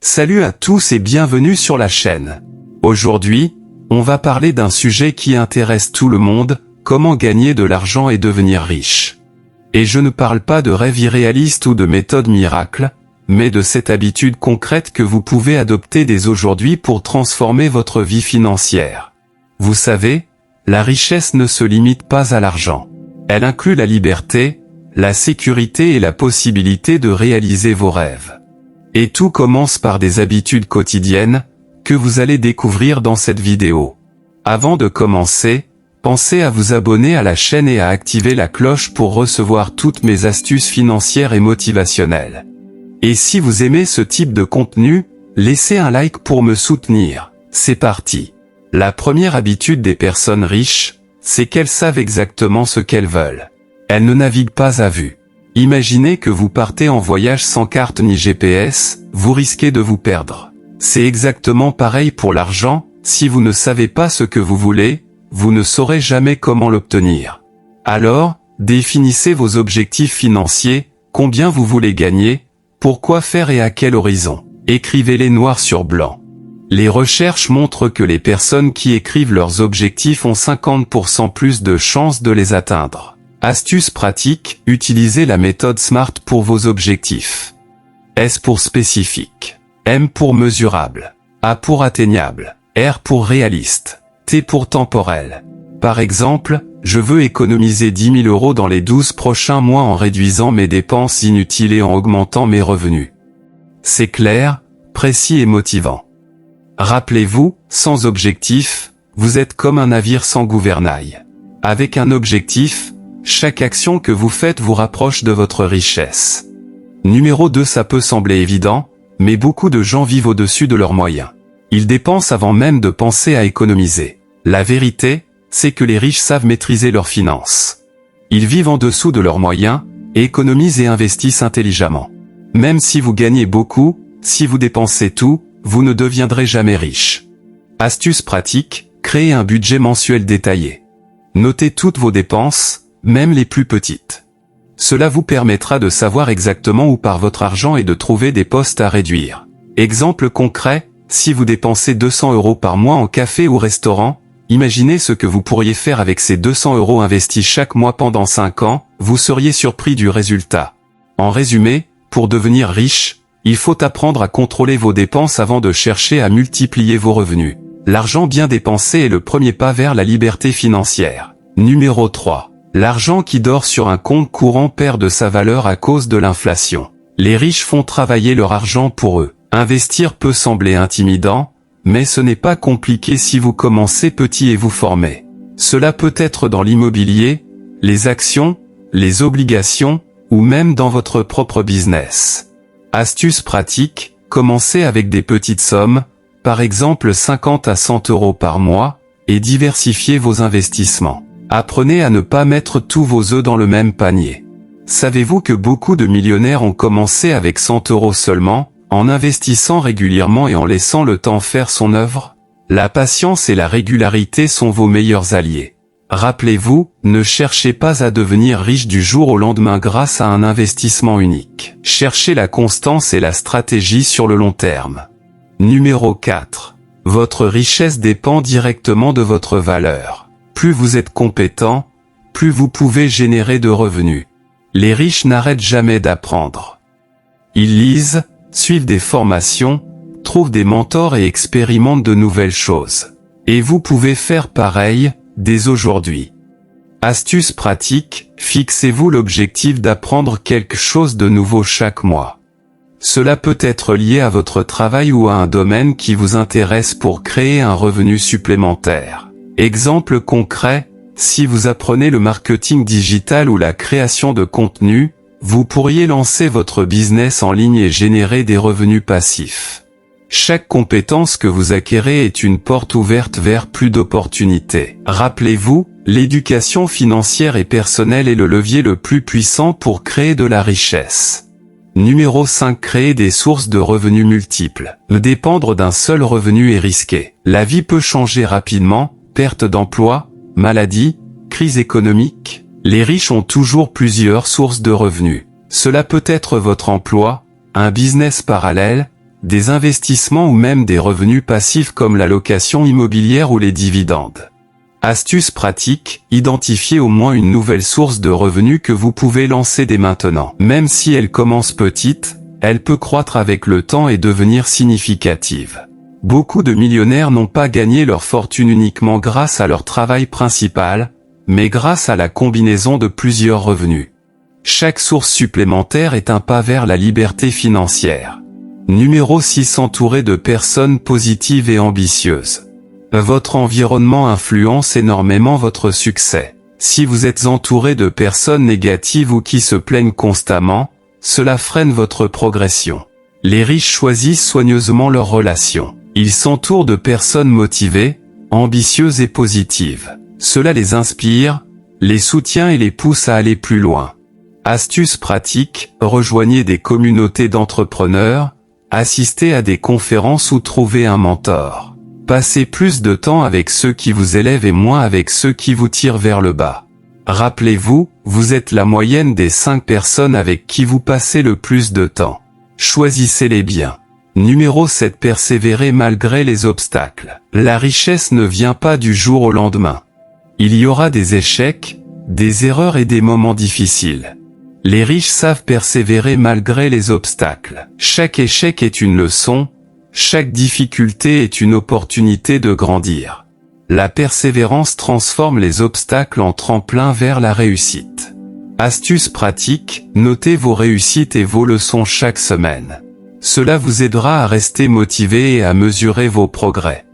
Salut à tous et bienvenue sur la chaîne. Aujourd'hui, on va parler d'un sujet qui intéresse tout le monde, comment gagner de l'argent et devenir riche. Et je ne parle pas de rêve irréaliste ou de méthode miracle, mais de cette habitude concrète que vous pouvez adopter dès aujourd'hui pour transformer votre vie financière. Vous savez, la richesse ne se limite pas à l'argent. Elle inclut la liberté, la sécurité et la possibilité de réaliser vos rêves. Et tout commence par des habitudes quotidiennes, que vous allez découvrir dans cette vidéo. Avant de commencer, pensez à vous abonner à la chaîne et à activer la cloche pour recevoir toutes mes astuces financières et motivationnelles. Et si vous aimez ce type de contenu, laissez un like pour me soutenir. C'est parti. La première habitude des personnes riches, c'est qu'elles savent exactement ce qu'elles veulent. Elles ne naviguent pas à vue. Imaginez que vous partez en voyage sans carte ni GPS, vous risquez de vous perdre. C'est exactement pareil pour l'argent, si vous ne savez pas ce que vous voulez, vous ne saurez jamais comment l'obtenir. Alors, définissez vos objectifs financiers, combien vous voulez gagner, pourquoi faire et à quel horizon. Écrivez-les noir sur blanc. Les recherches montrent que les personnes qui écrivent leurs objectifs ont 50% plus de chances de les atteindre. Astuce pratique, utilisez la méthode SMART pour vos objectifs. S pour spécifique, M pour mesurable, A pour atteignable, R pour réaliste, T pour temporel. Par exemple, je veux économiser 10 000 € dans les 12 prochains mois en réduisant mes dépenses inutiles et en augmentant mes revenus. C'est clair, précis et motivant. Rappelez-vous, sans objectif, vous êtes comme un navire sans gouvernail. Avec un objectif, chaque action que vous faites vous rapproche de votre richesse. Numéro 2, ça peut sembler évident, mais beaucoup de gens vivent au-dessus de leurs moyens. Ils dépensent avant même de penser à économiser. La vérité, c'est que les riches savent maîtriser leurs finances. Ils vivent en dessous de leurs moyens, et économisent et investissent intelligemment. Même si vous gagnez beaucoup, si vous dépensez tout, vous ne deviendrez jamais riche. Astuce pratique, créez un budget mensuel détaillé. Notez toutes vos dépenses, même les plus petites. Cela vous permettra de savoir exactement où part votre argent et de trouver des postes à réduire. Exemple concret, si vous dépensez 200 € par mois en café ou restaurant, imaginez ce que vous pourriez faire avec ces 200 € investis chaque mois pendant 5 ans, vous seriez surpris du résultat. En résumé, pour devenir riche, il faut apprendre à contrôler vos dépenses avant de chercher à multiplier vos revenus. L'argent bien dépensé est le premier pas vers la liberté financière. Numéro 3. L'argent qui dort sur un compte courant perd de sa valeur à cause de l'inflation. Les riches font travailler leur argent pour eux. Investir peut sembler intimidant, mais ce n'est pas compliqué si vous commencez petit et vous formez. Cela peut être dans l'immobilier, les actions, les obligations, ou même dans votre propre business. Astuce pratique, commencez avec des petites sommes, par exemple 50 à 100 € par mois, et diversifiez vos investissements. Apprenez à ne pas mettre tous vos œufs dans le même panier. Savez-vous que beaucoup de millionnaires ont commencé avec 100 € seulement, en investissant régulièrement et en laissant le temps faire son œuvre? La patience et la régularité sont vos meilleurs alliés. Rappelez-vous, ne cherchez pas à devenir riche du jour au lendemain grâce à un investissement unique. Cherchez la constance et la stratégie sur le long terme. Numéro 4. Votre richesse dépend directement de votre valeur. Plus vous êtes compétent, plus vous pouvez générer de revenus. Les riches n'arrêtent jamais d'apprendre. Ils lisent, suivent des formations, trouvent des mentors et expérimentent de nouvelles choses. Et vous pouvez faire pareil, dès aujourd'hui. Astuce pratique, fixez-vous l'objectif d'apprendre quelque chose de nouveau chaque mois. Cela peut être lié à votre travail ou à un domaine qui vous intéresse pour créer un revenu supplémentaire. Exemple concret, si vous apprenez le marketing digital ou la création de contenu, vous pourriez lancer votre business en ligne et générer des revenus passifs. Chaque compétence que vous acquérez est une porte ouverte vers plus d'opportunités. Rappelez-vous, l'éducation financière et personnelle est le levier le plus puissant pour créer de la richesse. Numéro 5. Créer des sources de revenus multiples. Dépendre d'un seul revenu est risqué. La vie peut changer rapidement. Perte d'emploi, maladie, crise économique. Les riches ont toujours plusieurs sources de revenus. Cela peut être votre emploi, un business parallèle, des investissements ou même des revenus passifs comme la location immobilière ou les dividendes. Astuce pratique, identifiez au moins une nouvelle source de revenus que vous pouvez lancer dès maintenant. Même si elle commence petite, elle peut croître avec le temps et devenir significative. Beaucoup de millionnaires n'ont pas gagné leur fortune uniquement grâce à leur travail principal, mais grâce à la combinaison de plusieurs revenus. Chaque source supplémentaire est un pas vers la liberté financière. Numéro 6. Entouré de personnes positives et ambitieuses. Votre environnement influence énormément votre succès. Si vous êtes entouré de personnes négatives ou qui se plaignent constamment, cela freine votre progression. Les riches choisissent soigneusement leurs relations. Ils s'entourent de personnes motivées, ambitieuses et positives. Cela les inspire, les soutient et les pousse à aller plus loin. Astuce pratique, rejoignez des communautés d'entrepreneurs, assistez à des conférences ou trouvez un mentor. Passez plus de temps avec ceux qui vous élèvent et moins avec ceux qui vous tirent vers le bas. Rappelez-vous, vous êtes la moyenne des 5 personnes avec qui vous passez le plus de temps. Choisissez-les bien. Numéro 7. Persévérer malgré les obstacles. La richesse ne vient pas du jour au lendemain. Il y aura des échecs, des erreurs et des moments difficiles. Les riches savent persévérer malgré les obstacles. Chaque échec est une leçon, chaque difficulté est une opportunité de grandir. La persévérance transforme les obstacles en tremplin vers la réussite. Astuce pratique, notez vos réussites et vos leçons chaque semaine. Cela vous aidera à rester motivé et à mesurer vos progrès.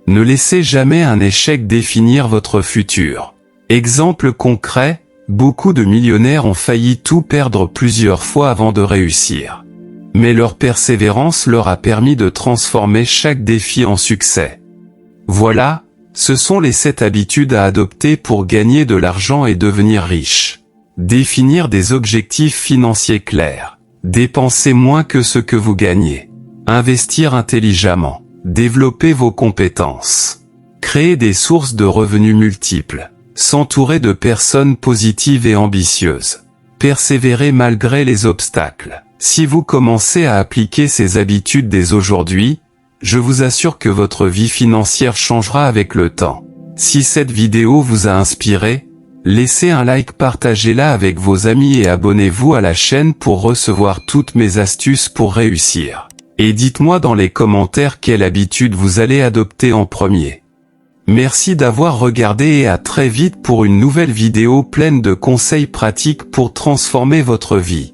Ne laissez jamais un échec définir votre futur. Exemple concret, beaucoup de millionnaires ont failli tout perdre plusieurs fois avant de réussir. Mais leur persévérance leur a permis de transformer chaque défi en succès. Voilà, ce sont les 7 habitudes à adopter pour gagner de l'argent et devenir riche. Définir des objectifs financiers clairs. Dépenser moins que ce que vous gagnez. Investir intelligemment. Développer vos compétences. Créer des sources de revenus multiples. S'entourer de personnes positives et ambitieuses. Persévérer malgré les obstacles. Si vous commencez à appliquer ces habitudes dès aujourd'hui, je vous assure que votre vie financière changera avec le temps. Si cette vidéo vous a inspiré, laissez un like, partagez-la avec vos amis et abonnez-vous à la chaîne pour recevoir toutes mes astuces pour réussir. Et dites-moi dans les commentaires quelle habitude vous allez adopter en premier. Merci d'avoir regardé et à très vite pour une nouvelle vidéo pleine de conseils pratiques pour transformer votre vie.